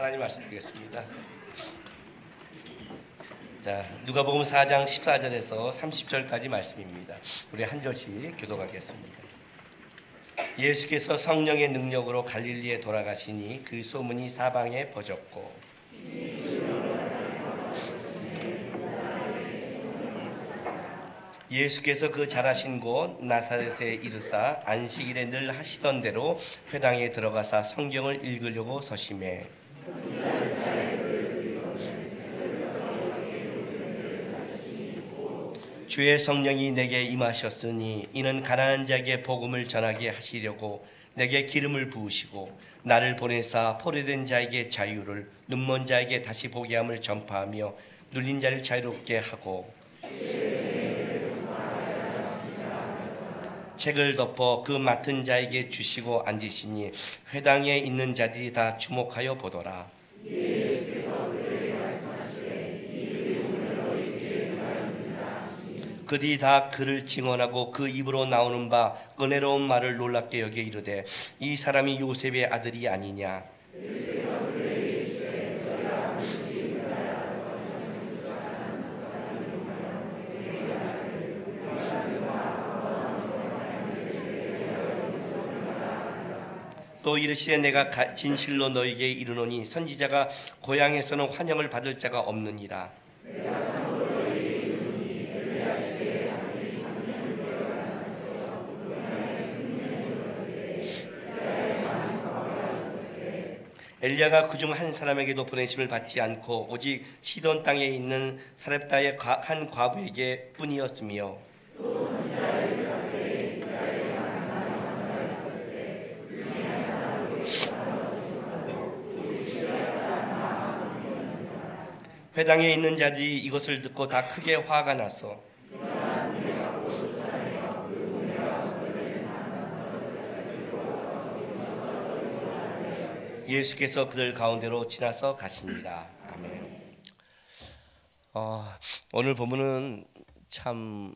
하나님 말씀 드리겠습니다. 자, 누가복음 4장 14절에서 30절까지 말씀입니다. 우리 한 절씩 교독하겠습니다. 예수께서 성령의 능력으로 갈릴리에 돌아가시니 그 소문이 사방에 퍼졌고 예수께서 그 자라신 곳 나사렛에 이르사 안식일에 늘 하시던 대로 회당에 들어가사 성경을 읽으려고 서심해 주의 성령이 내게 임하셨으니 이는 가난한 자에게 복음을 전하게 하시려고 내게 기름을 부으시고 나를 보내사 포로된 자에게 자유를 눈먼 자에게 다시 보게 함을 전파하며 눌린 자를 자유롭게 하고 책을 덮어 그 맡은 자에게 주시고 앉으시니 회당에 있는 자들이 다 주목하여 보더라. 그들이 다 그를 증언하고 그 입으로 나오는 바 은혜로운 말을 놀랍게 여겨 이르되 이 사람이 요셉의 아들이 아니냐. 또 이르시되 내가 진실로 너에게 이르노니 선지자가 고향에서는 환영을 받을 자가 없느니라. 엘리야가 그중 한 사람에게도 보내심을 받지 않고 오직 시돈 땅에 있는 사렙다의 한 과부에게 뿐이었으며 회당에 있는 자들이 이것을 듣고 다 크게 화가 나서 예수께서 그들 가운데로 지나서 가시니라. 아멘. 오늘 본문은 참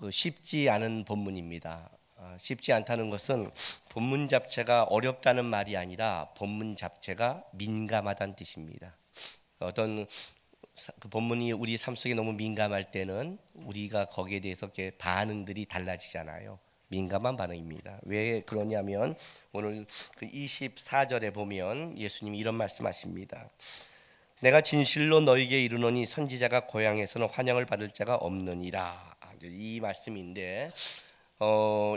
쉽지 않은 본문입니다. 쉽지 않다는 것은 본문 자체가 어렵다는 말이 아니라 본문 자체가 민감하다는 뜻입니다. 어떤 그 본문이 우리 삶 속에 너무 민감할 때는 우리가 거기에 대해서 이렇게 반응들이 달라지잖아요. 민감한 반응입니다. 왜 그러냐면 오늘 그 24절에 보면 예수님이 이런 말씀하십니다. 내가 진실로 너에게 이르노니 선지자가 고향에서는 환영을 받을 자가 없느니라. 이 말씀인데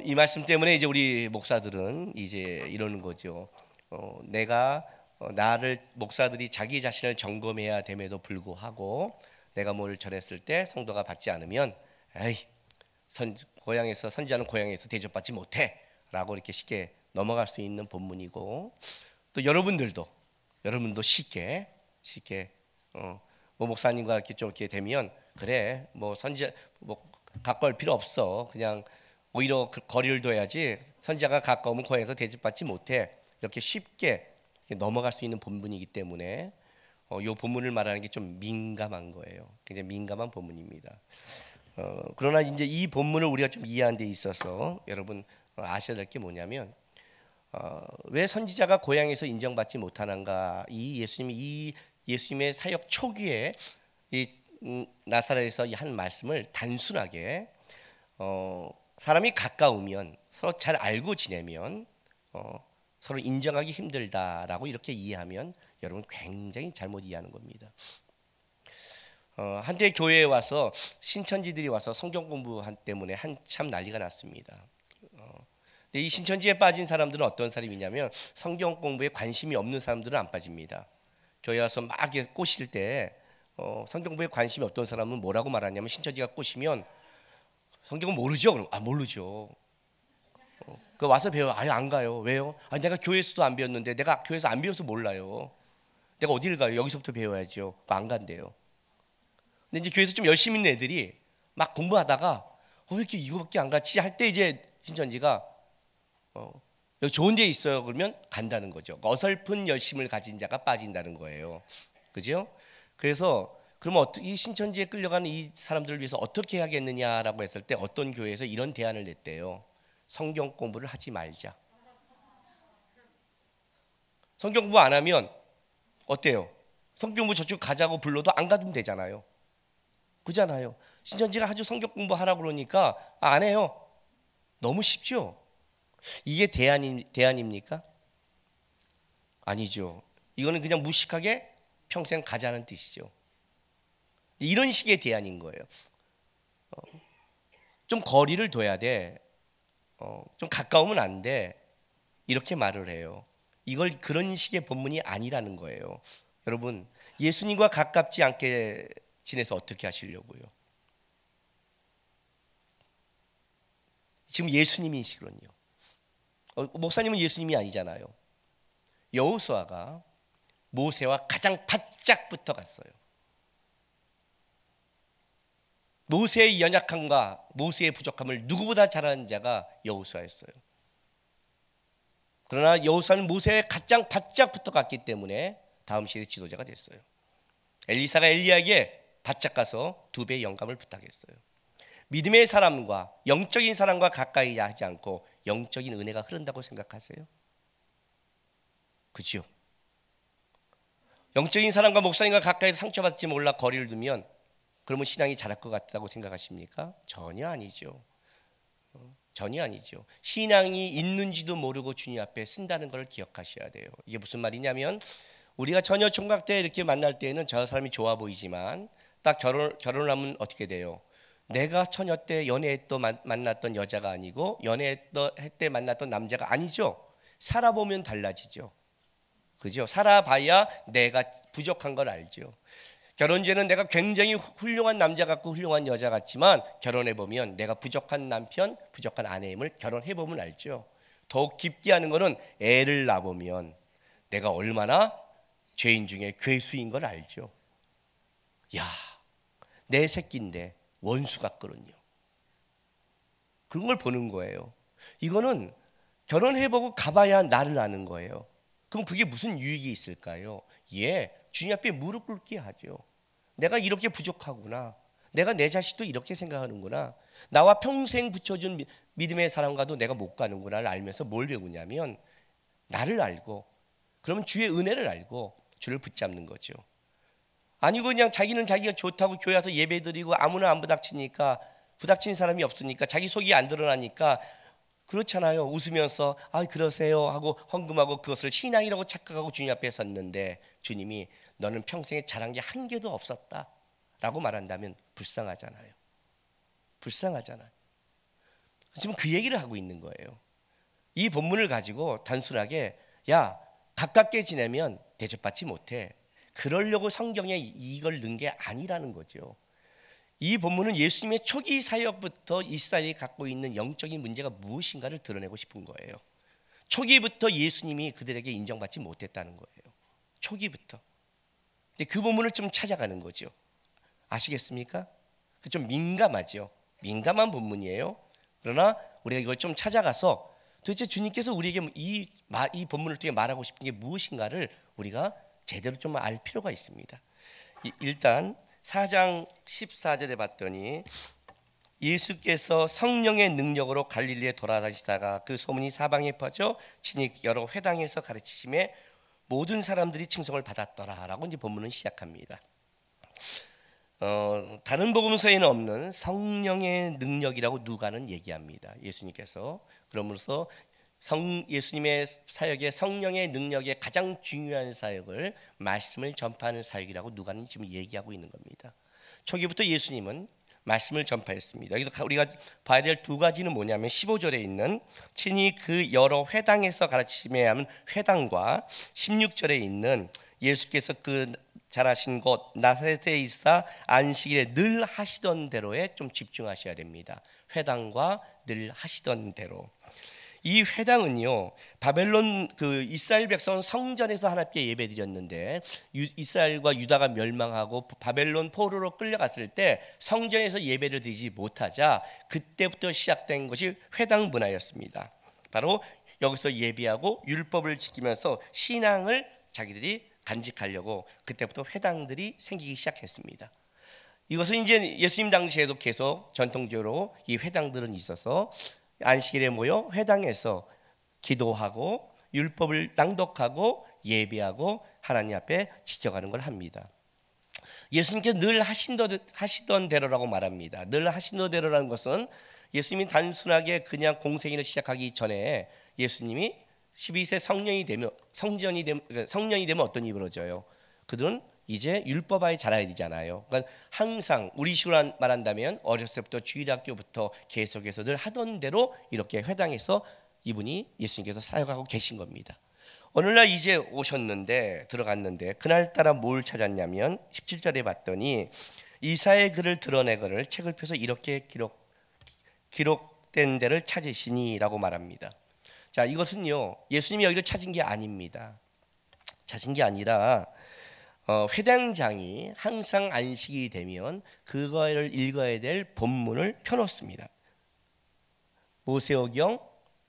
이 말씀 때문에 이제 우리 목사들은 이제 이러는 거죠. 내가 나를 목사들이 자기 자신을 점검해야 됨에도 불구하고 내가 뭘 전했을 때 성도가 받지 않으면 에이 고향에서 선지자는 고향에서 대접받지 못해라고 이렇게 쉽게 넘어갈 수 있는 본문이고 또 여러분도 쉽게 뭐 목사님과 이렇게 좀 이렇게 되면 그래 뭐 선지자 뭐 가까울 필요 없어 그냥 오히려 거리를 둬야지 선지자가 가까우면 고향에서 대접받지 못해 이렇게 쉽게 넘어갈 수 있는 본문이기 때문에 이 본문을 말하는 게 좀 민감한 거예요. 굉장히 민감한 본문입니다. 그러나 이제 이 본문을 우리가 좀 이해하는 데 있어서 여러분 아셔야 될 게 뭐냐면 왜 선지자가 고향에서 인정받지 못하는가? 이 예수님의 사역 초기에 이 나사렛에서 한 말씀을 단순하게 사람이 가까우면 서로 잘 알고 지내면 서로 인정하기 힘들다라고 이렇게 이해하면 여러분 굉장히 잘못 이해하는 겁니다. 한때 교회에 와서 신천지들이 와서 성경 공부 때문에 한참 난리가 났습니다. 근데 이 신천지에 빠진 사람들은 어떤 사람이냐면 성경 공부에 관심이 없는 사람들은 안 빠집니다. 교회 와서 막 꼬실 때 성경 공부에 관심이 없던 사람은 뭐라고 말하냐면 신천지가 꼬시면 성경은 모르죠? 그럼 모르죠. 그 와서 배워. 아예 안 가요. 왜요? 내가 교회에서도 안 배웠는데 내가 교회에서 안 배워서 몰라요. 내가 어디를 가요? 여기서부터 배워야죠. 안 간대요. 근데 이제 교회에서 좀 열심히 있는 애들이 막 공부하다가 왜 이렇게 이거밖에 안 갔지 할 때 이제 신천지가 여기 좋은 데 있어요. 그러면 간다는 거죠. 어설픈 열심을 가진 자가 빠진다는 거예요. 그죠? 그래서 그러면 이 신천지에 끌려가는 이 사람들을 위해서 어떻게 해야겠느냐라고 했을 때 어떤 교회에서 이런 대안을 냈대요. 성경 공부를 하지 말자. 성경 공부 안 하면 어때요? 성경 공부 저쪽 가자고 불러도 안 가도 되잖아요. 그잖아요. 신천지가 아주 성경 공부하라고 그러니까 안 해요. 너무 쉽죠? 이게 대안입니까? 아니죠. 이거는 그냥 무식하게 평생 가자는 뜻이죠. 이런 식의 대안인 거예요. 좀 거리를 둬야 돼. 좀 가까우면 안 돼. 이렇게 말을 해요. 이걸 그런 식의 본문이 아니라는 거예요. 여러분, 예수님과 가깝지 않게 지내서 어떻게 하시려고요? 지금 예수님이시거든요. 목사님은 예수님이 아니잖아요. 여호수아가 모세와 가장 바짝 붙어 갔어요. 모세의 연약함과 모세의 부족함을 누구보다 잘 아는 자가 여호수아였어요. 그러나 여호수아는 모세에 가장 바짝 붙어 갔기 때문에 다음 시대 지도자가 됐어요. 엘리사가 엘리야에게 바짝 가서 2배의 영감을 부탁했어요. 믿음의 사람과 영적인 사람과 가까이 하지 않고 영적인 은혜가 흐른다고 생각하세요? 그죠? 영적인 사람과 목사님과 가까이 상처받지 몰라 거리를 두면 그러면 신앙이 자랄 것 같다고 생각하십니까? 전혀 아니죠. 전혀 아니죠. 신앙이 있는지도 모르고 주님 앞에 쓴다는 걸 기억하셔야 돼요. 이게 무슨 말이냐면 우리가 처녀 총각 때 이렇게 만날 때에는 저 사람이 좋아 보이지만 딱 결혼을 하면 어떻게 돼요? 내가 처녀 때 연애했던 만났던 여자가 아니고 연애했던 때 만났던 남자가 아니죠. 살아보면 달라지죠. 그죠? 살아봐야 내가 부족한 걸 알죠. 결혼 전에는 내가 굉장히 훌륭한 남자 같고 훌륭한 여자 같지만 결혼해보면 내가 부족한 남편, 부족한 아내임을 결혼해보면 알죠. 더욱 깊게 하는 것은 애를 낳아보면 내가 얼마나 죄인 중에 괴수인 걸 알죠. 야, 내 새끼인데 원수 같거든요. 그런 걸 보는 거예요. 이거는 결혼해보고 가봐야 나를 아는 거예요. 그럼 그게 무슨 유익이 있을까요? 예, 주님 앞에 무릎 꿇게 하죠. 내가 이렇게 부족하구나. 내가 내 자식도 이렇게 생각하는구나. 나와 평생 붙여준 믿음의 사람과도 내가 못 가는구나를 알면서 뭘 배우냐면 나를 알고 그러면 주의 은혜를 알고 주를 붙잡는 거죠. 아니고 그냥 자기는 자기가 좋다고 교회 와서 예배드리고 아무나 안 부닥치니까 부닥친 사람이 없으니까 자기 속이 안 드러나니까 그렇잖아요. 웃으면서 아 그러세요 하고 헌금하고 그것을 신앙이라고 착각하고 주님 앞에 섰는데 주님이 너는 평생에 잘한 게 한 개도 없었다 라고 말한다면 불쌍하잖아요. 불쌍하잖아요. 지금 그 얘기를 하고 있는 거예요. 이 본문을 가지고 단순하게 야 가깝게 지내면 대접받지 못해 그러려고 성경에 이걸 넣은 게 아니라는 거죠. 이 본문은 예수님의 초기 사역부터 이스라엘이 갖고 있는 영적인 문제가 무엇인가를 드러내고 싶은 거예요. 초기부터 예수님이 그들에게 인정받지 못했다는 거예요. 초기부터. 근데 그 본문을 좀 찾아가는 거죠. 아시겠습니까? 좀 민감하죠. 민감한 본문이에요. 그러나 우리가 이걸 좀 찾아가서 도대체 주님께서 우리에게 이 본문을 통해 말하고 싶은 게 무엇인가를 우리가 제대로 좀 알 필요가 있습니다. 일단 4장 14절에 봤더니 예수께서 성령의 능력으로 갈릴리에 돌아다니시다가 그 소문이 사방에 퍼져 친히 여러 회당에서 가르치심에 모든 사람들이 칭송을 받았더라라고 이제 본문은 시작합니다. 다른 복음서에는 없는 성령의 능력이라고 누가는 얘기합니다. 예수님께서 그러면서 예수님의 사역의 성령의 능력의 가장 중요한 사역을 말씀을 전파하는 사역이라고 누가는 지금 얘기하고 있는 겁니다. 초기부터 예수님은 말씀을 전파했습니다. 여기서 우리가 봐야 될 두 가지는 뭐냐면 15절에 있는 친히 그 여러 회당에서 가르치심에 하는 회당과 16절에 있는 예수께서 그 자라신 곳 나사렛에 있어 안식일에 늘 하시던 대로에 좀 집중하셔야 됩니다. 회당과 늘 하시던 대로. 이 회당은요 바벨론 그 이스라엘 백성은 성전에서 하나님께 예배드렸는데 이스라엘과 유다가 멸망하고 바벨론 포로로 끌려갔을 때 성전에서 예배를 드리지 못하자 그때부터 시작된 것이 회당 문화였습니다. 바로 여기서 예배하고 율법을 지키면서 신앙을 자기들이 간직하려고 그때부터 회당들이 생기기 시작했습니다. 이것은 이제 예수님 당시에도 계속 전통적으로 이 회당들은 있어서 안식일에 모여 회당에서 기도하고 율법을 낭독하고 예배하고 하나님 앞에 지켜가는 걸 합니다. 예수님께서 늘 하시던 대로라고 말합니다. 늘 하시던 대로라는 것은 예수님이 단순하게 그냥 공생애를 시작하기 전에 예수님이 12세 성년이 되면 어떤 일이 벌어져요? 그들은 이제 율법하에 자라야 되잖아요. 그러니까 항상 우리 식으로 말한다면 어렸을 때부터 주일학교부터 계속해서 늘 하던 대로 이렇게 회당에서 이분이 예수님께서 사역하고 계신 겁니다. 어느 날 이제 오셨는데 들어갔는데 그날따라 뭘 찾았냐면 17절에 봤더니 이사의 글을 드러내거를 책을 펴서 이렇게 기록된 데를 찾으시니라고 말합니다. 자, 이것은요 예수님이 여기를 찾은 게 아닙니다. 찾은 게 아니라 회당장이 항상 안식이 되면 그거를 읽어야 될 본문을 펴놓습니다. 모세오경,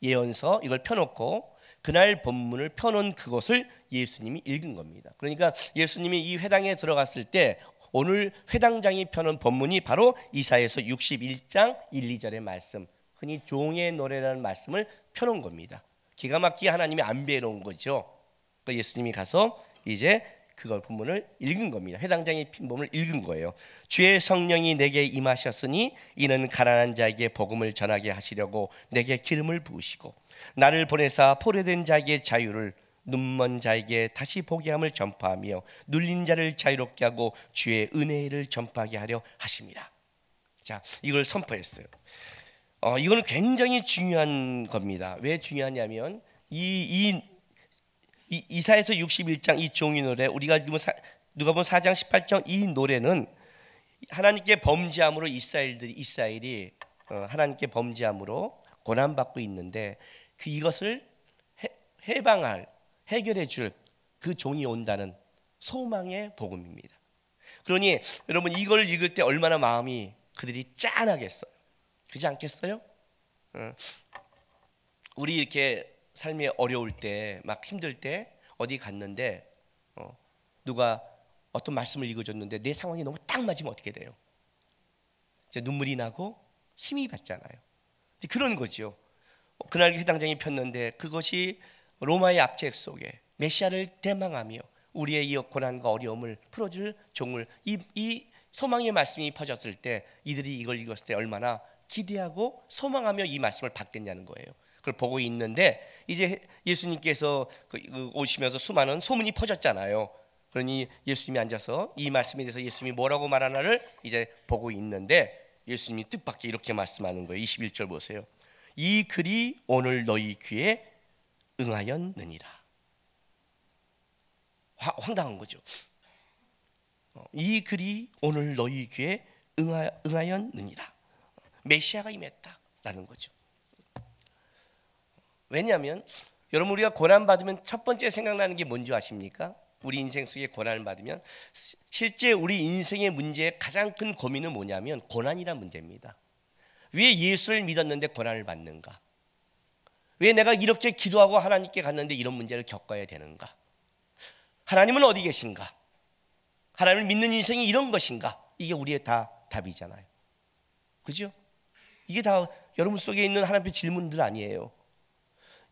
예언서 이걸 펴놓고 그날 본문을 펴놓은 그것을 예수님이 읽은 겁니다. 그러니까 예수님이 이 회당에 들어갔을 때 오늘 회당장이 펴놓은 본문이 바로 이사야서 61장 1, 2절의 말씀, 흔히 종의 노래라는 말씀을 펴놓은 겁니다. 기가 막히게 하나님이 안배해 놓은 거죠. 그러니까 예수님이 가서 이제 그걸 본문을 읽은 겁니다. 회당장이 핀 본문을 읽은 거예요. 주의 성령이 내게 임하셨으니 이는 가난한 자에게 복음을 전하게 하시려고 내게 기름을 부으시고 나를 보내사 포로된 자에게 자유를, 눈먼 자에게 다시 보게 함을 전파하며 눌린 자를 자유롭게 하고 주의 은혜를 전파하게 하려 하십니다. 자, 이걸 선포했어요. 이거는 굉장히 중요한 겁니다. 왜 중요하냐면 이사야서 61장 이 종이 노래, 우리가 누가복음 4장 18장 이 노래는 하나님께 범죄함으로 이스라엘이 하나님께 범죄함으로 고난받고 있는데 이것을 해결해 줄 그 종이 온다는 소망의 복음입니다. 그러니 여러분 이걸 읽을 때 얼마나 마음이 그들이 짠하겠어요. 그렇지 않겠어요? 우리 이렇게 삶이 어려울 때, 막 힘들 때 어디 갔는데 누가 어떤 말씀을 읽어줬는데 내 상황이 너무 딱 맞으면 어떻게 돼요? 이제 눈물이 나고 힘이 받잖아요. 그런 거죠. 그날 회당장이 폈는데 그것이 로마의 압책 속에 메시아를 대망하며 우리의 이 고난과 어려움을 풀어줄 종을 이 소망의 말씀이 퍼졌을 때 이들이 이걸 읽었을 때 얼마나 기대하고 소망하며 이 말씀을 받겠냐는 거예요. 그걸 보고 있는데 이제 예수님께서 오시면서 수많은 소문이 퍼졌잖아요. 그러니 예수님이 앉아서 이 말씀에 대해서 예수님이 뭐라고 말하나를 이제 보고 있는데 예수님이 뜻밖의 이렇게 말씀하는 거예요. 21절 보세요. 이 글이 오늘 너희 귀에 응하였느니라. 황당한 거죠. 이 글이 오늘 너희 귀에 응하였느니라. 메시아가 임했다라는 거죠. 왜냐하면 여러분 우리가 고난 받으면 첫 번째 생각나는 게 뭔지 아십니까? 우리 인생 속에 고난을 받으면 실제 우리 인생의 문제의 가장 큰 고민은 뭐냐면 고난이란 문제입니다. 왜 예수를 믿었는데 고난을 받는가? 왜 내가 이렇게 기도하고 하나님께 갔는데 이런 문제를 겪어야 되는가? 하나님은 어디 계신가? 하나님을 믿는 인생이 이런 것인가? 이게 우리의 다 답이잖아요. 그죠? 이게 다 여러분 속에 있는 하나님의 질문들 아니에요.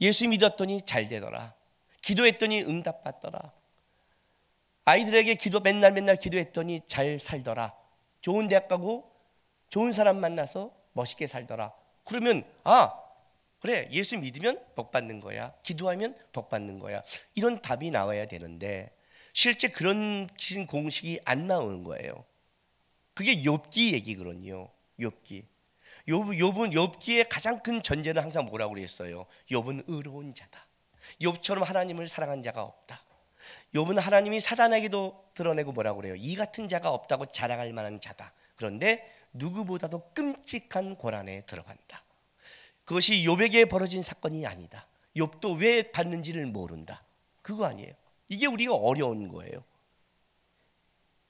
예수 믿었더니 잘 되더라. 기도했더니 응답받더라. 아이들에게 맨날 기도했더니 잘 살더라. 좋은 대학 가고 좋은 사람 만나서 멋있게 살더라. 그러면 그래, 예수 믿으면 복 받는 거야. 기도하면 복 받는 거야. 이런 답이 나와야 되는데 실제 그런 공식이 안 나오는 거예요. 그게 욥기 얘기거든요. 욥기의 가장 큰 전제는 항상 뭐라고 그랬어요? 욥은 의로운 자다. 욥처럼 하나님을 사랑한 자가 없다. 욥은 하나님이 사단에게도 드러내고 뭐라고 그래요? 이 같은 자가 없다고 자랑할 만한 자다. 그런데 누구보다도 끔찍한 고난에 들어간다. 그것이 욥에게 벌어진 사건이 아니다. 욥도 왜 받는지를 모른다. 그거 아니에요. 이게 우리가 어려운 거예요.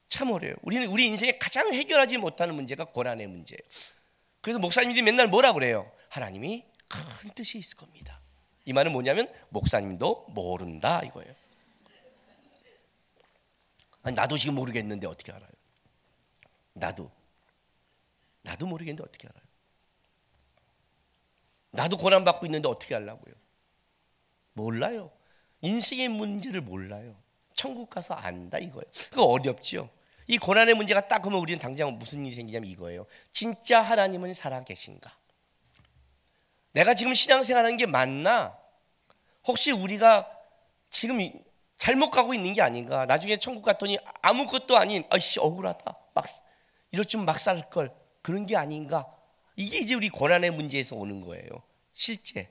참 어려워요. 우리 인생에 가장 해결하지 못하는 문제가 고난의 문제예요. 그래서 목사님들이 맨날 뭐라 그래요? 하나님이 큰 뜻이 있을 겁니다. 이 말은 뭐냐면 목사님도 모른다 이거예요. 아니, 나도 지금 모르겠는데 어떻게 알아요? 나도 모르겠는데 어떻게 알아요? 나도 고난받고 있는데 어떻게 하려고요? 몰라요. 인생의 문제를 몰라요. 천국 가서 안다 이거예요. 그거 어렵죠. 이 고난의 문제가 딱 오면 우리는 당장 무슨 일이 생기냐면 이거예요. 진짜 하나님은 살아계신가? 내가 지금 신앙생활하는 게 맞나? 혹시 우리가 지금 잘못 가고 있는 게 아닌가? 나중에 천국 갔더니 아무것도 아닌 아이씨 억울하다 막 이럴 줄 막 살 걸 그런 게 아닌가? 이게 이제 우리 고난의 문제에서 오는 거예요. 실제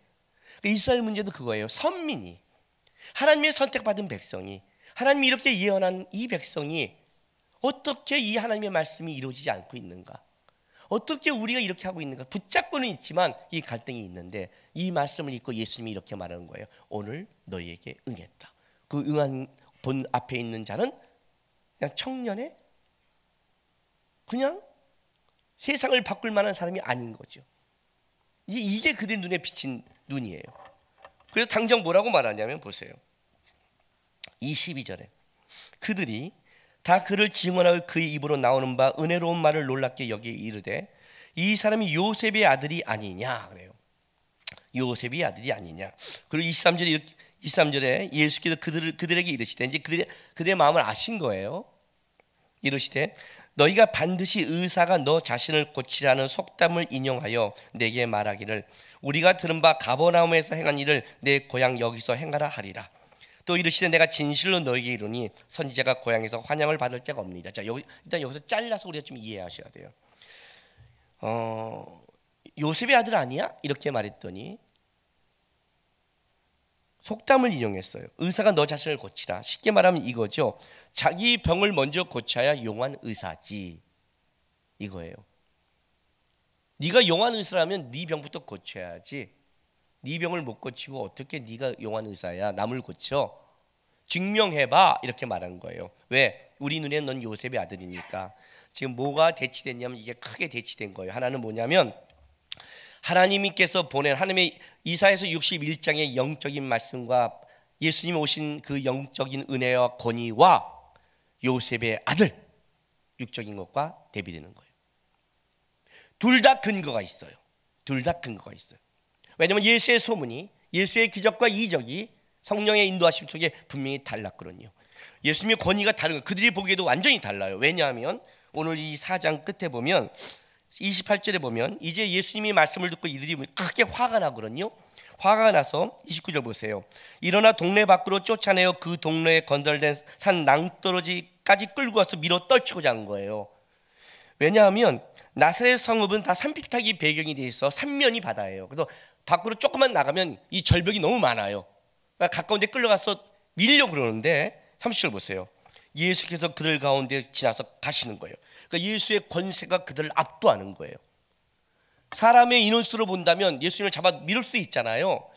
이스라엘 문제도 그거예요. 선민이 하나님의 선택받은 백성이 하나님이 이렇게 예언한 이 백성이 어떻게 이 하나님의 말씀이 이루어지지 않고 있는가? 어떻게 우리가 이렇게 하고 있는가? 붙잡고는 있지만 이 갈등이 있는데 이 말씀을 읽고 예수님이 이렇게 말하는 거예요. 오늘 너희에게 응했다. 그 응한 본 앞에 있는 자는 그냥 청년의 그냥 세상을 바꿀 만한 사람이 아닌 거죠. 이게 그들 눈에 비친 눈이에요. 그래서 당장 뭐라고 말하냐면 보세요. 22절에 그들이 다 그를 증언하고 그의 입으로 나오는 바 은혜로운 말을 놀랍게 여기 이르되 이 사람이 요셉의 아들이 아니냐 그래요. 요셉의 아들이 아니냐. 그리고 23절에 예수께서 그들에게 이르시되 이제 그들의 마음을 아신 거예요. 이르시되 너희가 반드시 의사가 너 자신을 고치라는 속담을 인용하여 내게 말하기를 우리가 들은 바 가버나움에서 행한 일을 내 고향 여기서 행하라 하리라. 또 이르시되 내가 진실로 너희에게 이르니 선지자가 고향에서 환영을 받을 자가 없느니라. 자, 일단 여기서 잘라서 우리가 좀 이해하셔야 돼요. 요셉의 아들 아니야? 이렇게 말했더니 속담을 인용했어요. 의사가 너 자신을 고치라. 쉽게 말하면 이거죠. 자기 병을 먼저 고쳐야 용한 의사지 이거예요. 네가 용한 의사라면 네 병부터 고쳐야지. 네 병을 못 고치고 어떻게 네가 용한 의사야? 남을 고쳐? 증명해봐 이렇게 말하는 거예요. 왜? 우리 눈에는 넌 요셉의 아들이니까. 지금 뭐가 대치됐냐면 이게 크게 대치된 거예요. 하나는 뭐냐면 하나님께서 보낸 하나님의 이사야서 61장의 영적인 말씀과 예수님 오신 그 영적인 은혜와 권위와 요셉의 아들 육적인 것과 대비되는 거예요. 둘 다 근거가 있어요. 둘 다 근거가 있어요. 왜냐하면 예수의 소문이 예수의 기적과 이적이 성령의 인도하심 속에 분명히 달랐거든요. 예수님의 권위가 다른 거예요. 그들이 보기에도 완전히 달라요. 왜냐하면 오늘 이 4장 끝에 보면 28절에 보면 이제 예수님이 말씀을 듣고 이들이 크게 화가 나거든요. 화가 나서 29절 보세요. 일어나 동네 밖으로 쫓아내어 그 동네에 건설된 산 낭떠러지까지 끌고 와서 밀어 떨치고자 한 거예요. 왜냐하면 나사렛 성읍은 다 산비탈기 배경이 돼 있어 삼면이 바다예요. 그래서 밖으로 조금만 나가면 이 절벽이 너무 많아요. 그러니까 가까운 데 끌려가서 밀려고 그러는데 30절 보세요. 예수께서 그들 가운데 지나서 가시는 거예요. 그러니까 예수의 권세가 그들을 압도하는 거예요. 사람의 인원수로 본다면 예수님을 잡아 밀을 수 있잖아요.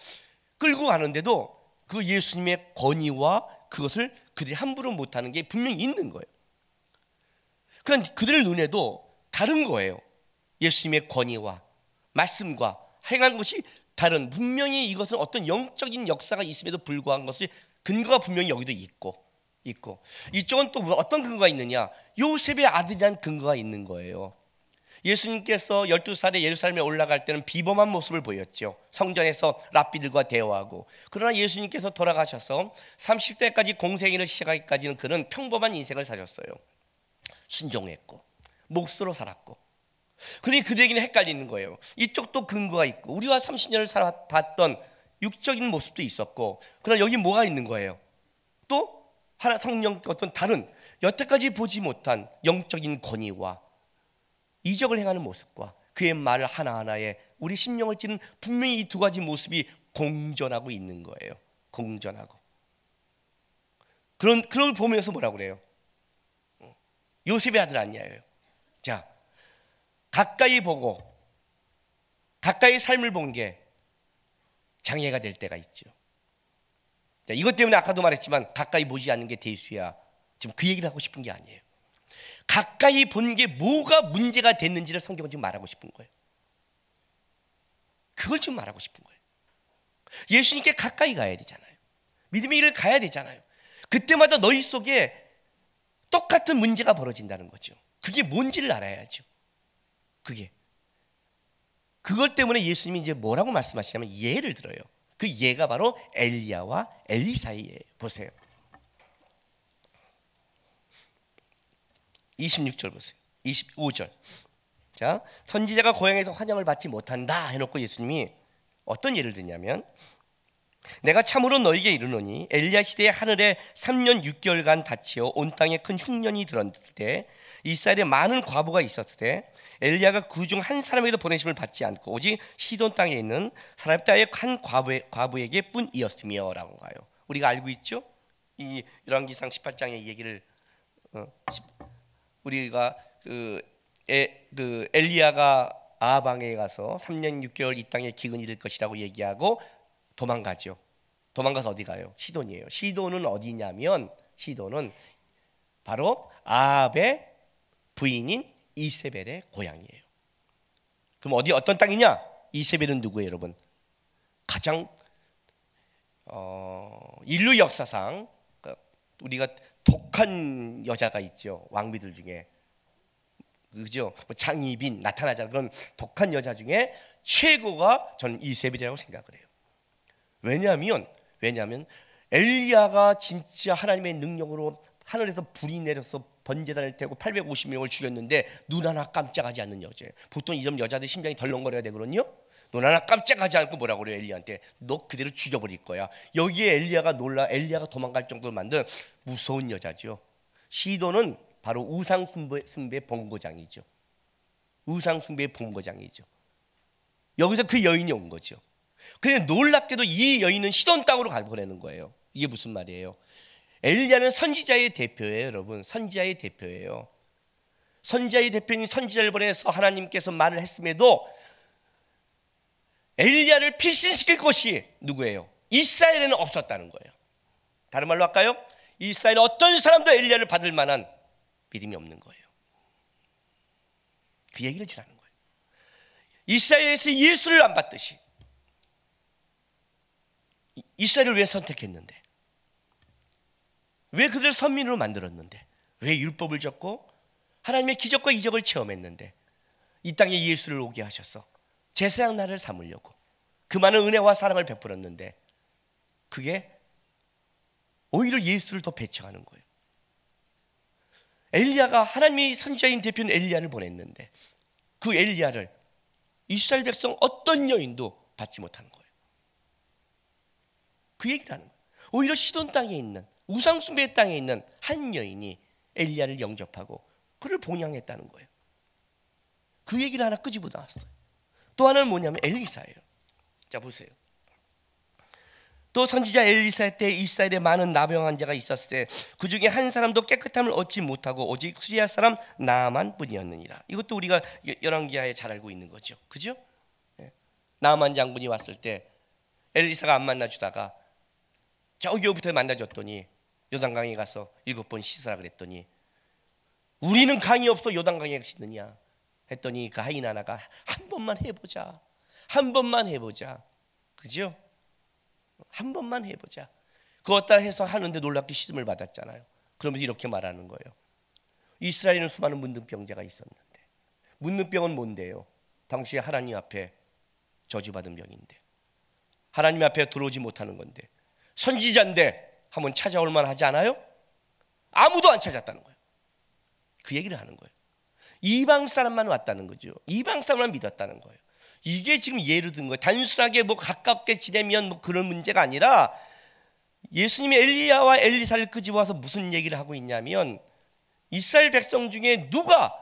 끌고 가는데도 그 예수님의 권위와 그것을 그들이 함부로 못하는 게 분명히 있는 거예요. 그러니까 그들 눈에도 다른 거예요. 예수님의 권위와 말씀과 행한 것이 다른, 분명히 이것은 어떤 영적인 역사가 있음에도 불구한 것이 근거가 분명히 여기도 있고 이쪽은 또 어떤 근거가 있느냐? 요셉의 아들이라는 근거가 있는 거예요. 예수님께서 12살에 예루살렘에 올라갈 때는 비범한 모습을 보였죠. 성전에서 랍비들과 대화하고. 그러나 예수님께서 돌아가셔서 30대까지 공생애를 시작하기까지는 그는 평범한 인생을 사셨어요. 순종했고 몫으로 살았고. 그러니 그들에게는 헷갈리는 거예요. 이쪽도 근거가 있고 우리와 30년을 살아봤던 육적인 모습도 있었고, 그러나 여기 뭐가 있는 거예요? 또 하나 성령 어떤 다른 여태까지 보지 못한 영적인 권위와 이적을 행하는 모습과 그의 말 하나하나에 우리 심령을 찌는 분명히 이 두 가지 모습이 공존하고 있는 거예요. 공존하고. 그런 걸 보면서 뭐라고 그래요? 요셉의 아들 아니냐예요. 자, 가까이 보고 가까이 삶을 본 게 장애가 될 때가 있죠. 자, 이것 때문에 아까도 말했지만 가까이 보지 않는 게 대수야. 지금 그 얘기를 하고 싶은 게 아니에요. 가까이 본 게 뭐가 문제가 됐는지를 성경은 지금 말하고 싶은 거예요. 그걸 지금 말하고 싶은 거예요. 예수님께 가까이 가야 되잖아요. 믿음의 길을 가야 되잖아요. 그때마다 너희 속에 똑같은 문제가 벌어진다는 거죠. 그게 뭔지를 알아야죠. 그것 때문에 예수님이 이제 뭐라고 말씀하시냐면 예를 들어요. 그 예가 바로 엘리야와 엘리사의 예예요. 보세요. 26절 보세요. 25절. 자, 선지자가 고향에서 환영을 받지 못한다 해놓고 예수님이 어떤 예를 드냐면, 내가 참으로 너에게 이르노니 엘리야 시대에 하늘에 3년 6개월간 닫히어 온 땅에 큰 흉년이 들었을 때 이스라엘에 많은 과부가 있었을 때 엘리야가 그 중 한 사람에게도 보내심을 받지 않고 오직 시돈 땅에 있는 사렙다의 한 과부에게 뿐이었으며 라고 가요. 우리가 알고 있죠? 이 열왕기상 18장의 얘기를 우리가 엘리야가 아방에 가서 3년 6개월 이 땅에 기근이 될 것이라고 얘기하고 도망가죠. 도망가서 어디 가요? 시돈이에요. 시돈은 어디냐면 시돈은 바로 아합의 부인인 이세벨의 고향이에요. 그럼 어떤 땅이냐? 이세벨은 누구예요, 여러분? 가장 인류 역사상 우리가 독한 여자가 있죠. 왕비들 중에, 그죠? 장희빈 나타나잖아요. 그런 독한 여자 중에 최고가 저는 이세벨이라고 생각을 해요. 왜냐하면 엘리야가 진짜 하나님의 능력으로 하늘에서 불이 내려서 번제단을 태우고 850명을 죽였는데 눈 하나 깜짝하지 않는 여자예요. 보통 이런 여자들 심장이 덜렁거려야 되거든요. 눈 하나 깜짝하지 않고 뭐라고 그래요? 엘리야한테 너 그대로 죽여버릴 거야. 여기에 엘리야가 놀라, 엘리야가 도망갈 정도로 만든 무서운 여자죠. 시돈은 바로 우상숭배의 본고장이죠. 우상숭배의 본고장이죠. 여기서 그 여인이 온 거죠. 근데 놀랍게도 이 여인은 시돈 땅으로 가보내는 거예요. 이게 무슨 말이에요? 엘리야는 선지자의 대표예요, 여러분. 선지자의 대표예요. 선지자의 대표인 선지자를 보내서 하나님께서 말을 했음에도 엘리야를 필신시킬 것이 누구예요? 이스라엘에는 없었다는 거예요. 다른 말로 할까요? 이스라엘 어떤 사람도 엘리야를 받을 만한 믿음이 없는 거예요. 그 얘기를 지라는 거예요. 이스라엘에서 예수를 안 받듯이 이스라엘을 왜 선택했는데, 왜 그들을 선민으로 만들었는데, 왜 율법을 줬고 하나님의 기적과 이적을 체험했는데 이 땅에 예수를 오게 하셔서 제사장 나를 삼으려고 그 많은 은혜와 사랑을 베풀었는데 그게 오히려 예수를 더 배척하는 거예요. 엘리야가 하나님이 선지자인 대표는 엘리야를 보냈는데 그 엘리야를 이스라엘 백성 어떤 여인도 받지 못하는 거예요. 그 얘기를 하는 거예요. 오히려 시돈 땅에 있는 우상숭배 땅에 있는 한 여인이 엘리야를 영접하고 그를 봉양했다는 거예요. 그 얘기를 하나 끄집어 나왔어요. 또 하나는 뭐냐면 엘리사예요. 자 보세요. 또 선지자 엘리사 때 이스라엘에 많은 나병 환자가 있었을 때 그 중에 한 사람도 깨끗함을 얻지 못하고 오직 수리아 사람 나만 뿐이었느니라. 이것도 우리가 열왕기하에 잘 알고 있는 거죠. 그죠? 나만 장군이 왔을 때 엘리사가 안 만나주다가 겨우겨우부터 만나줬더니 요단강에 가서 7번 씻으라 그랬더니 우리는 강이 없어 요단강에 씻느냐 했더니 그 하인 하나가 한 번만 해보자, 한 번만 해보자, 그죠? 한 번만 해보자. 그것다 해서 하는데 놀랍게 씻음을 받았잖아요. 그러면서 이렇게 말하는 거예요. 이스라엘에는 수많은 문둥병자가 있었는데, 문둥병은 뭔데요? 당시에 하나님 앞에 저주받은 병인데, 하나님 앞에 들어오지 못하는 건데, 선지자인데 한번 찾아올 만하지 않아요? 아무도 안 찾았다는 거예요. 그 얘기를 하는 거예요. 이방 사람만 왔다는 거죠. 이방 사람만 믿었다는 거예요. 이게 지금 예를 든 거예요. 단순하게 뭐 가깝게 지내면 뭐 그런 문제가 아니라 예수님이 엘리야와 엘리사를 끄집어와서 무슨 얘기를 하고 있냐면 이스라엘 백성 중에 누가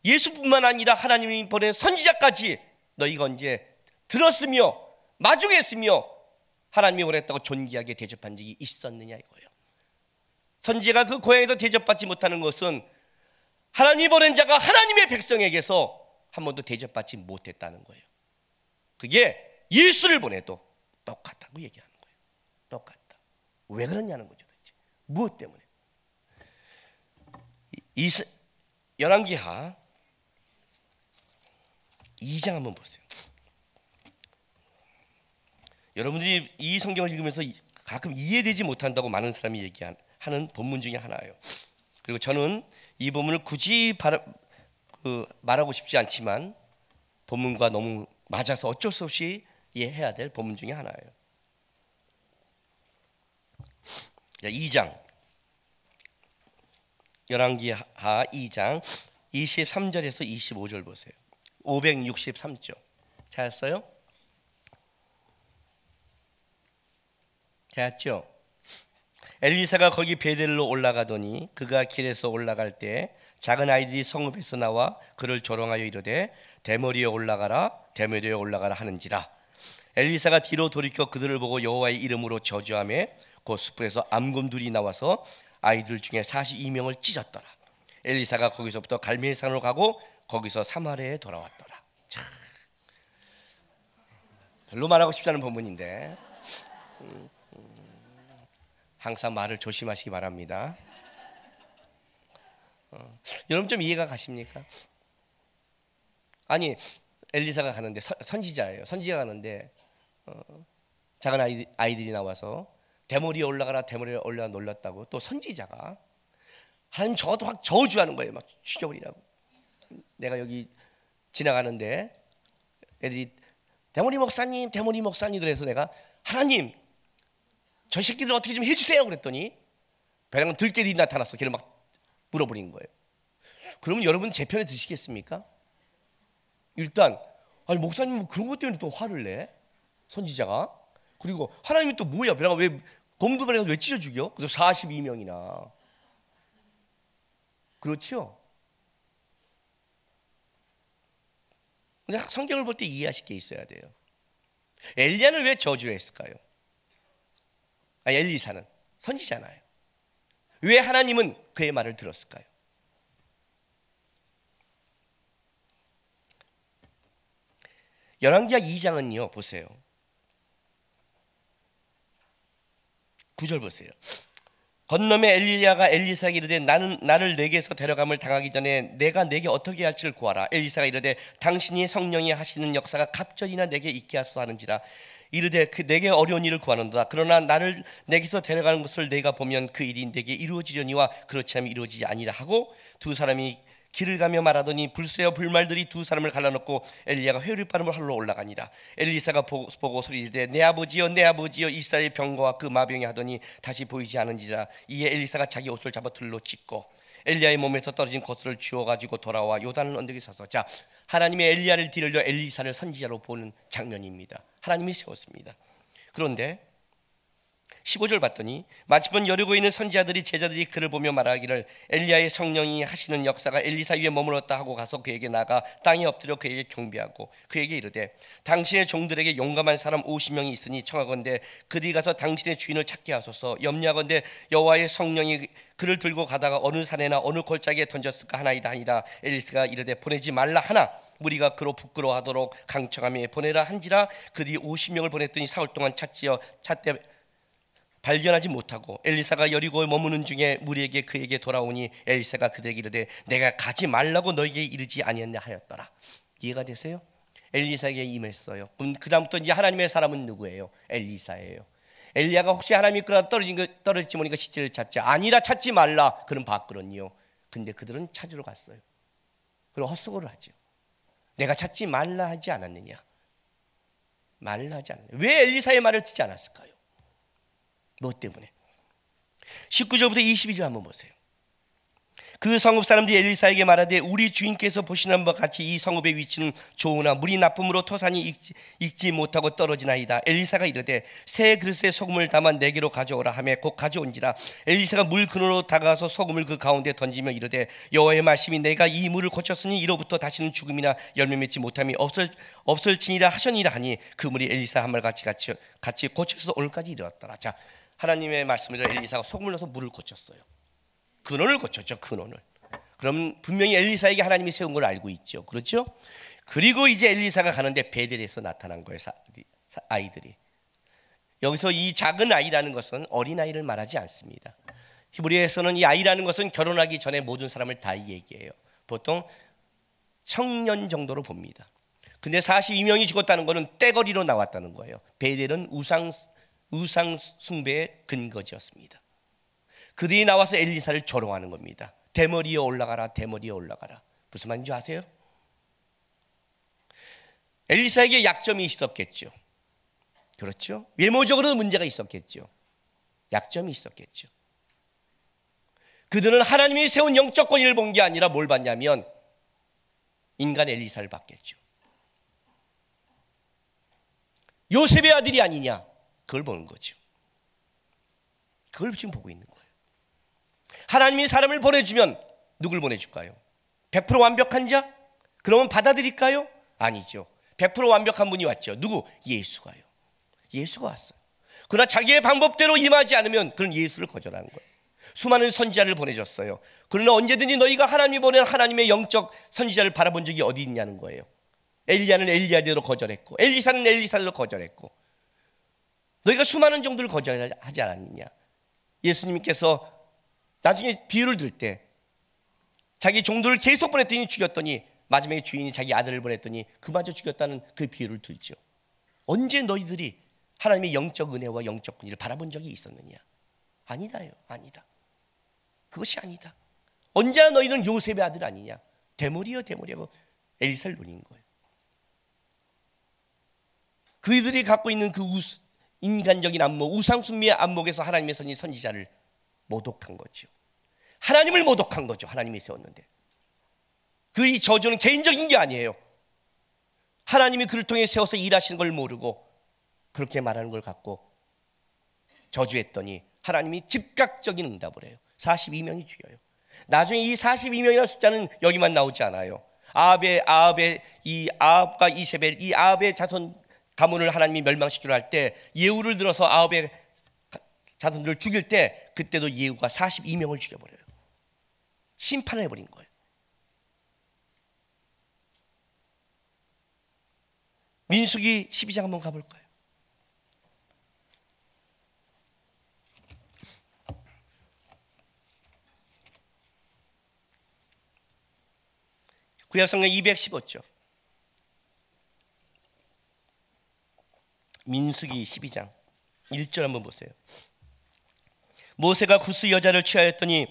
예수뿐만 아니라 하나님이 보낸 선지자까지 너희가 언제 들었으며 마중했으며 하나님이 보냈다고 존귀하게 대접한 적이 있었느냐 이거예요. 선지자가 그 고향에서 대접받지 못하는 것은 하나님이 보낸 자가 하나님의 백성에게서 한 번도 대접받지 못했다는 거예요. 그게 예수를 보내도 똑같다고 얘기하는 거예요. 똑같다. 왜 그러냐는 거죠. 도대체. 무엇 때문에? 열왕기하 2장 한번 보세요. 여러분들이 이 성경을 읽으면서 가끔 이해되지 못한다고 많은 사람이 얘기하는 본문 중에 하나예요. 그리고 저는 이 본문을 굳이 말하고 싶지 않지만 본문과 너무 맞아서 어쩔 수 없이 이해해야 될 본문 중에 하나예요. 2장 열왕기하 2장 23절에서 25절 보세요. 563쪽 찾았어요? 찾았죠? 엘리사가 거기 베델로 올라가더니 그가 길에서 올라갈 때 작은 아이들이 성읍에서 나와 그를 조롱하여 이르되 대머리에 올라가라 대머리에 올라가라 하는지라. 엘리사가 뒤로 돌이켜 그들을 보고 여호와의 이름으로 저주하며 곧 숲에서 암곰들이 나와서 아이들 중에 42명을 찢었더라. 엘리사가 거기서부터 갈멜산으로 가고 거기서 사마리아에 돌아왔더라. 참, 별로 말하고 싶지 않은 본문인데 항상 말을 조심하시기 바랍니다. 여러분 좀 이해가 가십니까? 아니 엘리사가 가는데 선지자예요. 선지자가 가는데 작은 아이들이 나와서 대머리에 올라가라 대머리에 올라가 놀랐다고. 또 선지자가 하나님 저것도 확 저주하는 거예요. 막 죽여버리라고. 내가 여기 지나가는데 애들이 대머리 목사님 대머리 목사님 그래서 내가 하나님 저 새끼들 어떻게 좀 해주세요 그랬더니 배낭 들깨들이 나타났어. 걔를 막 물어버린 거예요. 그러면 여러분 제 편에 드시겠습니까? 일단 아니 목사님 그런 것 때문에 또 화를 내? 선지자가. 그리고 하나님이 또 뭐야? 배낭 왜 곰도 배낭 왜 찢어 죽여? 그래서 42명이나. 그렇죠? 근데 성경을 볼 때 이해하실 게 있어야 돼요. 엘리야는 왜 저주했을까요? 엘리사는 선지자잖아요. 왜 하나님은 그의 말을 들었을까요? 열왕기하 2장은요 보세요. 9절 보세요. 건너매 엘리야가 엘리사에게 이르되 나를 내게서 데려감을 당하기 전에 내가 내게 어떻게 할지를 구하라. 엘리사가 이르되 당신이 성령이 하시는 역사가 갑절이나 내게 있게 하소서 하는지라. 이르되 내게 어려운 일을 구하는도다. 그러나 나를 내게서 데려가는 것을 내가 보면 그 일이 내게 이루어지려니와 그렇지 않으면 이루어지지 아니라 하고 두 사람이 길을 가며 말하더니 불새와 불말들이 두 사람을 갈라놓고 엘리야가 회오리바람을 하러 올라가니라. 엘리사가 보고 소리지되 내 아버지여 내 아버지여 이스라엘 병거와 그 마병이 하더니 다시 보이지 않은지라. 이에 엘리사가 자기 옷을 잡아 둘로 찢고 엘리야의 몸에서 떨어진 것을 주워가지고 돌아와 요단 언덕에 서서 자 하나님의 엘리야를 뒤를려 엘리사를 선지자로 보는 장면입니다. 하나님이 세웠습니다. 그런데 15절 봤더니 마침은 여리고에 있는 선지자들이 제자들이 그를 보며 말하기를 엘리야의 성령이 하시는 역사가 엘리사 위에 머물렀다 하고 가서 그에게 나가 땅에 엎드려 그에게 경배하고 그에게 이르되 당신의 종들에게 용감한 사람 50명이 있으니 청하건대 그들이 가서 당신의 주인을 찾게 하소서. 염려하건대 여호와의 성령이 그를 들고 가다가 어느 산에나 어느 골짜기에 던졌을까 하나이다 하니라. 엘리사가 이르되 보내지 말라 하나 무리가 그로 부끄러워하도록 강청하며 보내라 한지라. 그들이 50명을 보냈더니 사흘 동안 찾되 발견하지 못하고 엘리사가 여리고에 머무는 중에 무리에게 그에게 돌아오니 엘리사가 그들에게 이르되 내가 가지 말라고 너에게 이르지 아니었냐 하였더라. 이해가 되세요? 엘리사에게 임했어요. 그럼 그 다음부터 이제 하나님의 사람은 누구예요? 엘리사예요. 엘리야가 혹시 하나님이 끌어 떨어질지 모르니까 시체를 찾지 아니라 찾지 말라 그런 봤거든요. 근데 그들은 찾으러 갔어요. 그리고 헛수고를 하죠. 내가 찾지 말라 하지 않았느냐? 말라 하지 않느냐? 왜 엘리사의 말을 듣지 않았을까요? 뭐 때문에? 19절부터 22절 한번 보세요. 그 성읍 사람들이 엘리사에게 말하되 우리 주인께서 보시는 것 같이 이 성읍의 위치는 좋으나 물이 나쁨으로 토산이 익지 못하고 떨어지나이다. 엘리사가 이르되 새 그릇에 소금을 담아 내게로 가져오라 하며 곧 가져온지라. 엘리사가 물 근으로 다가가서 소금을 그 가운데 던지며 이르되 여호와의 말씀이 내가 이 물을 고쳤으니 이로부터 다시는 죽음이나 열매 맺지 못함이 없을지니라 하셨니라 하니 그 물이 엘리사 한 말 같이 고쳐서 오늘까지 이르렀더라. 자, 하나님의 말씀으로 엘리사가 소금을 넣어서 물을 고쳤어요. 근원을 고쳤죠. 근원을. 그럼 분명히 엘리사에게 하나님이 세운 걸 알고 있죠. 그렇죠? 그리고 이제 엘리사가 가는데 베델에서 나타난 거예요. 아이들이. 여기서 이 작은 아이라는 것은 어린아이를 말하지 않습니다. 히브리어에서는 이 아이라는 것은 결혼하기 전에 모든 사람을 다 얘기해요. 보통 청년 정도로 봅니다. 근데 42명이 죽었다는 것은 떼거리로 나왔다는 거예요. 베델은 우상 숭배의 근거지였습니다. 그들이 나와서 엘리사를 조롱하는 겁니다. 대머리에 올라가라 대머리에 올라가라. 무슨 말인지 아세요? 엘리사에게 약점이 있었겠죠. 그렇죠? 외모적으로도 문제가 있었겠죠. 약점이 있었겠죠. 그들은 하나님이 세운 영적 권위를 본 게 아니라 뭘 봤냐면 인간 엘리사를 봤겠죠. 요셉의 아들이 아니냐, 그걸 보는 거죠. 그걸 지금 보고 있는 거예요. 하나님이 사람을 보내주면 누굴 보내줄까요? 100% 완벽한 자? 그러면 받아들일까요? 아니죠. 100% 완벽한 분이 왔죠. 누구? 예수가요. 예수가 왔어요. 그러나 자기의 방법대로 임하지 않으면 그런 예수를 거절하는 거예요. 수많은 선지자를 보내줬어요. 그러나 언제든지 너희가 하나님이 보낸 하나님의 영적 선지자를 바라본 적이 어디 있냐는 거예요. 엘리야는 엘리야대로 거절했고, 엘리사는 엘리사대로 거절했고, 너희가 수많은 종들을 거절하지 않았느냐. 예수님께서 나중에 비유를 들 때 자기 종들을 계속 보냈더니 죽였더니 마지막에 주인이 자기 아들을 보냈더니 그마저 죽였다는 그 비유를 들죠. 언제 너희들이 하나님의 영적 은혜와 영적 권위를 바라본 적이 있었느냐? 아니다요. 아니다. 그것이 아니다. 언제나 너희는 요셉의 아들 아니냐? 대물이요 대물이고 엘리사를 노린 거예요. 그들이 갖고 있는 그 인간적인 안목, 우상숭배의 안목에서 하나님의 선지자를 모독한 거죠. 하나님을 모독한 거죠. 하나님이 세웠는데 그 이 저주는 개인적인 게 아니에요. 하나님이 그를 통해 세워서 일하시는 걸 모르고 그렇게 말하는 걸 갖고 저주했더니 하나님이 즉각적인 응답을 해요. 42명이 죽여요. 나중에 이 42명이라는 숫자는 여기만 나오지 않아요. 아합과 이세벨, 이 아합의 자손 가문을 하나님이 멸망시키려 할 때 예후를 들어서 아합의 자손들을 죽일 때 그때도 예후가 42명을 죽여버려요. 심판을 해버린 거예요. 민수기 12장 한번 가볼까요? 구약성경 215조. 민수기 12장 1절 한번 보세요. 모세가 구스 여자를 취하였더니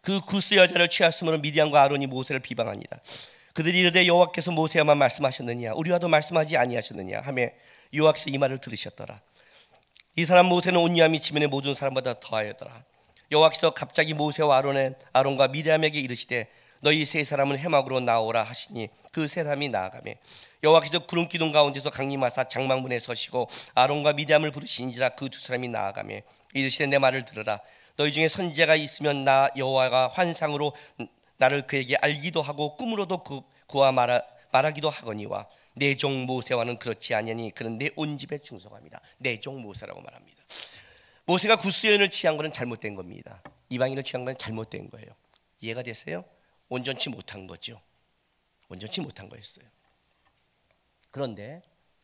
그 구스 여자를 취하였으므로 미디안과 아론이 모세를 비방하니라. 그들이 이르되 여호와께서 모세와만 말씀하셨느냐 우리와도 말씀하지 아니하셨느냐 하며 여호와께서 이 말을 들으셨더라. 이 사람 모세는 온유함이 지면의 모든 사람보다 더하였더라. 여호와께서 갑자기 모세와 아론과 미디안에게 이르시되 너희 세 사람은 해막으로 나오라 하시니 그 세 사람이 나아가매 여호와께서 구름 기둥 가운데서 강림하사 장막문에 서시고 아론과 미디안을 부르시니라. 그 두 사람이 나아가매 이르시되 내 말을 들으라. 너희 중에 선지자가 있으면 나 여호와가 환상으로 나를 그에게 알기도 하고 꿈으로도 그와 말하기도 하거니와 내 종 모세와는 그렇지 아니하니 그는 내 온 집에 충성합니다. 내 종 모세라고 말합니다. 모세가 구스 여인을 취한 것은 잘못된 겁니다. 이방인을 취한 건 잘못된 거예요. 이해가 됐어요? 온전치 못한 거죠. 온전치 못한 거였어요. 그런데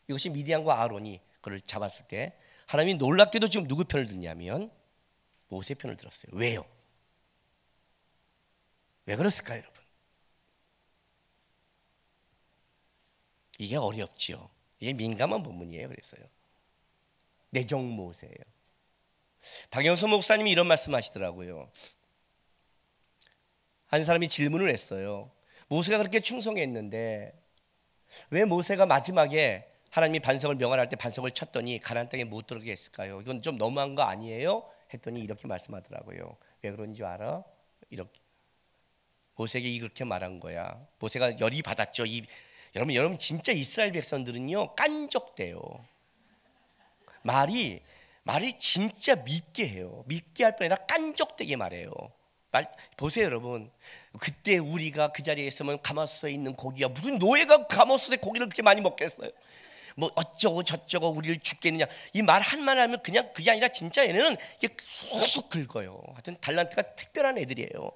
이것이 미디안과 아론이 그를 잡았을 때 하나님이 놀랍게도 지금 누구 편을 듣냐면 모세 편을 들었어요. 왜요? 왜 그랬을까요, 여러분? 이게 어렵죠. 이게 민감한 본문이에요. 그래서요. 내종 모세예요. 박영선 목사님이 이런 말씀하시더라고요. 한 사람이 질문을 했어요. 모세가 그렇게 충성했는데 왜 모세가 마지막에 하나님이 반석을 명하할 때 반석을 쳤더니 가나안 땅에 못 들어가게 했을까요? 이건 좀 너무한 거 아니에요? 했더니 이렇게 말씀하더라고요. 왜 그런 줄 알아? 이렇게 모세에게 이렇게 말한 거야. 모세가 열이 받았죠. 여러분 진짜 이스라엘 백성들은요 깐족돼요. 말이 진짜 밉게 해요. 밉게 할 뿐 아니라 깐족되게 말해요. 보세요 여러분. 그때 우리가 그 자리에 있으면 가마솥에 있는 고기가 무슨 노예가 가마솥에 고기를 그렇게 많이 먹겠어요. 뭐 어쩌고 저쩌고 우리를 죽겠느냐 이 말 한마디 하면 그냥 그게 아니라 진짜 얘네는 이게 쑥쑥 긁어요. 하여튼 달란트가 특별한 애들이에요.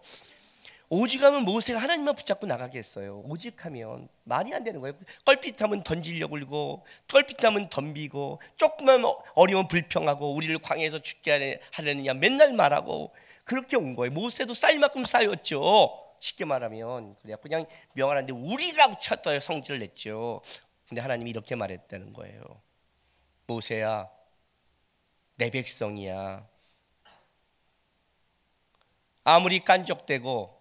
오직하면 모세가 하나님만 붙잡고 나가겠어요. 오직하면 말이 안 되는 거예요. 껄핏하면 던지려고 그러고 껄핏하면 덤비고 조금만 어려우면 불평하고 우리를 광야에서 죽게 하려느냐 맨날 말하고 그렇게 온 거예요. 모세도 쌓일 만큼 쌓였죠. 쉽게 말하면 그냥 명하는데 우리가 쳤어요. 성질을 냈죠. 근데 하나님이 이렇게 말했다는 거예요. 모세야 내 백성이야. 아무리 깐족되고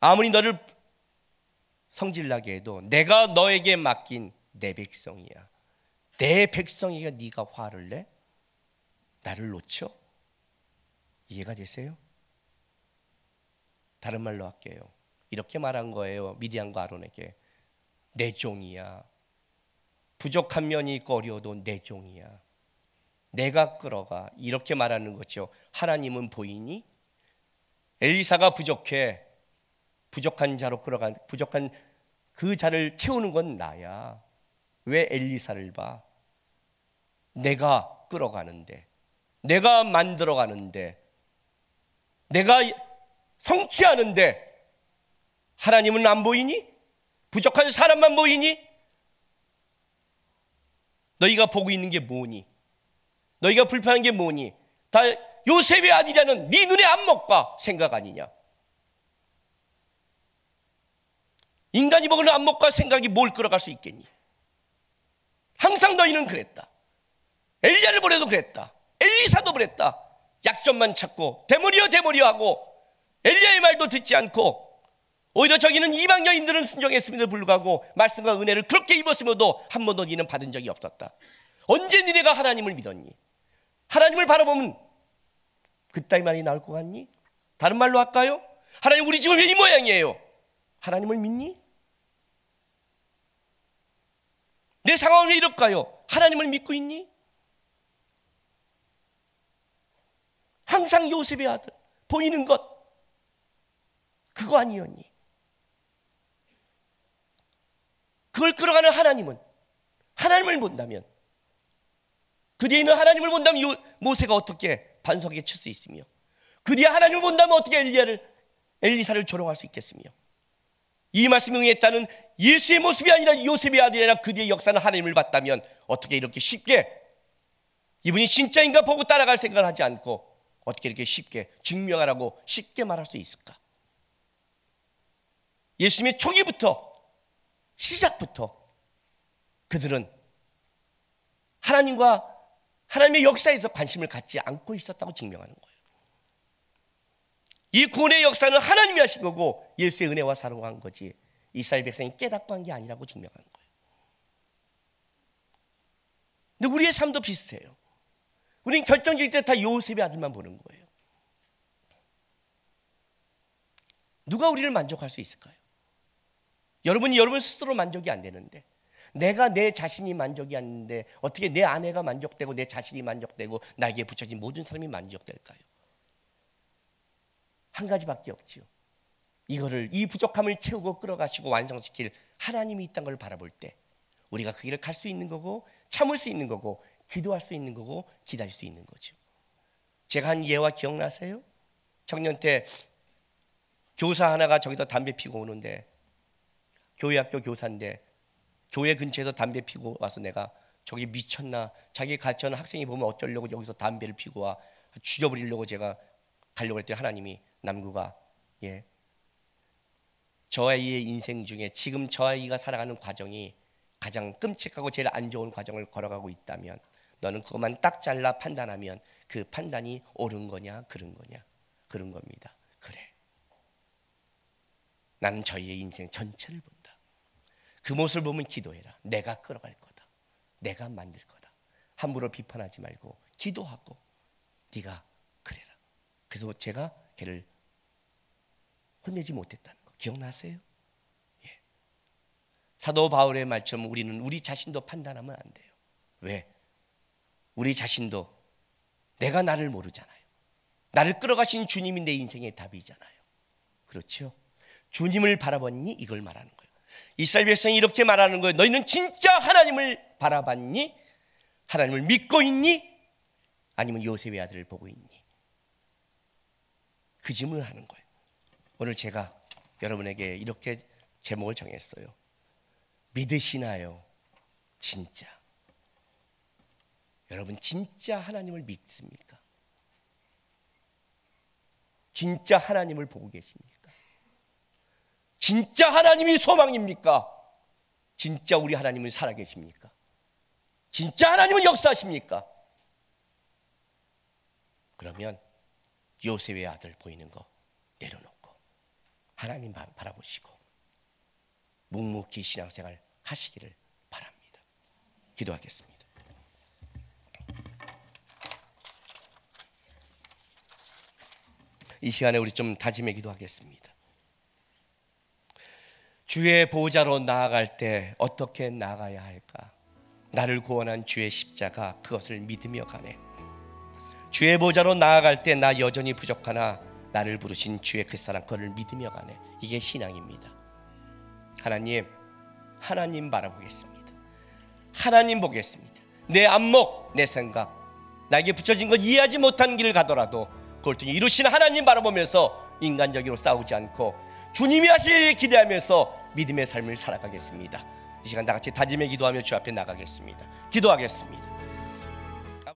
아무리 너를 성질나게 해도 내가 너에게 맡긴 내 백성이야. 내 백성이가 네가 화를 내? 나를 놓쳐? 이해가 되세요? 다른 말로 할게요. 이렇게 말한 거예요. 미디안과 아론에게. 내 종이야. 부족한 면이 있고 어려워도 내 종이야. 내가 끌어가. 이렇게 말하는 거죠. 하나님은 보이니? 엘리사가 부족해. 부족한 자로 끌어간, 부족한 그 자를 채우는 건 나야. 왜 엘리사를 봐? 내가 끌어가는데, 내가 만들어가는데, 내가 성취하는데 하나님은 안 보이니? 부족한 사람만 보이니? 너희가 보고 있는 게 뭐니? 너희가 불편한 게 뭐니? 다 요셉의 아들이라는 네 눈의 안목과 생각 아니냐? 인간이 먹는 안목과 생각이 뭘 끌어갈 수 있겠니? 항상 너희는 그랬다. 엘리야를 보내도 그랬다. 엘리사도 그랬다. 약점만 찾고 대머리여 하고 엘리야의 말도 듣지 않고 오히려 저기는 이방 여인들은 순종했음에도 불구하고 말씀과 은혜를 그렇게 입었음에도 한 번도 너희는 받은 적이 없었다. 언제 너희가 하나님을 믿었니? 하나님을 바라보면 그따위 말이 나올 것 같니? 다른 말로 할까요? 하나님 우리 집은 왜 이 모양이에요? 하나님을 믿니? 내 상황은 왜 이럴까요? 하나님을 믿고 있니? 항상 요셉의 아들 보이는 것 그거 아니었니? 그걸 끌어가는 하나님은 하나님을 본다면 그 뒤에 있는 하나님을 본다면 모세가 어떻게 반석에 칠 수 있으며 그 뒤에 하나님을 본다면 어떻게 엘리사를 조롱할 수 있겠으며 이 말씀에 의했다는 예수의 모습이 아니라 요셉의 아들이 아니라 그 뒤에 역사는 하나님을 봤다면 어떻게 이렇게 쉽게 이분이 진짜인가 보고 따라갈 생각을 하지 않고 어떻게 이렇게 쉽게 증명하라고 쉽게 말할 수 있을까? 예수님의 초기부터 시작부터 그들은 하나님과 하나님의 역사에서 관심을 갖지 않고 있었다고 증명하는 거예요. 이 구원의 역사는 하나님이 하신 거고 예수의 은혜와 사랑으로 한 거지 이스라엘 백성이 깨닫고 한 게 아니라고 증명하는 거예요. 근데 우리의 삶도 비슷해요. 우리는 결정적일 때 다 요셉의 아들만 보는 거예요. 누가 우리를 만족할 수 있을까요? 여러분이 여러분 스스로 만족이 안 되는데 내가 내 자신이 만족이 안 되는데 어떻게 내 아내가 만족되고 내 자신이 만족되고 나에게 붙여진 모든 사람이 만족될까요? 한 가지밖에 없지요. 이거를 이 부족함을 채우고 끌어가시고 완성시킬 하나님이 있다는 걸 바라볼 때 우리가 그 길을 갈 수 있는 거고 참을 수 있는 거고 기도할 수 있는 거고 기다릴 수 있는 거죠. 제가 한 예화 기억나세요? 청년 때 교사 하나가 저기다 담배 피고 오는데 교회 학교 교사인데 교회 근처에서 담배 피고 와서 내가 저기 미쳤나 자기 가르치는 학생이 보면 어쩌려고 여기서 담배를 피고 와 죽여버리려고 제가 가려고 했더니 하나님이 남구가 저 아이의 인생 중에 지금 저 아이가 살아가는 과정이 가장 끔찍하고 제일 안 좋은 과정을 걸어가고 있다면 너는 그것만 딱 잘라 판단하면 그 판단이 옳은 거냐 그른 거냐 그런 겁니다. 그래 나는 저희의 인생 전체를 본다. 그 모습을 보면 기도해라. 내가 끌어갈 거다. 내가 만들 거다. 함부로 비판하지 말고 기도하고 네가 그래라. 그래서 제가 걔를 혼내지 못했다는 거 기억나세요? 예. 사도 바울의 말처럼 우리는 우리 자신도 판단하면 안 돼요. 왜? 우리 자신도 내가 나를 모르잖아요. 나를 끌어가신 주님이 내 인생의 답이잖아요. 그렇죠? 주님을 바라봤니? 이걸 말하는 거예요. 이스라엘 백성이 이렇게 말하는 거예요. 너희는 진짜 하나님을 바라봤니? 하나님을 믿고 있니? 아니면 요셉의 아들을 보고 있니? 그 질문을 하는 거예요. 오늘 제가 여러분에게 이렇게 제목을 정했어요. 믿으시나요? 진짜. 여러분 진짜 하나님을 믿습니까? 진짜 하나님을 보고 계십니까? 진짜 하나님이 소망입니까? 진짜 우리 하나님은 살아계십니까? 진짜 하나님은 역사하십니까? 그러면 요셉의 아들 보이는 거 내려놓고 하나님 바라보시고 묵묵히 신앙생활 하시기를 바랍니다. 기도하겠습니다. 이 시간에 우리 좀 다짐해 기도하겠습니다. 주의 보호자로 나아갈 때 어떻게 나아가야 할까? 나를 구원한 주의 십자가, 그것을 믿으며 가네. 주의 보호자로 나아갈 때 나 여전히 부족하나 나를 부르신 주의 그 사랑, 그걸 믿으며 가네. 이게 신앙입니다. 하나님 바라보겠습니다. 하나님 보겠습니다. 내 안목, 내 생각, 나에게 붙여진 것 이해하지 못한 길을 가더라도 그걸 통해 이루신 하나님 바라보면서 인간적으로 싸우지 않고 주님이 하실 기대하면서 믿음의 삶을 살아가겠습니다. 이 시간 다 같이 다짐의 기도하며 주 앞에 나가겠습니다. 기도하겠습니다.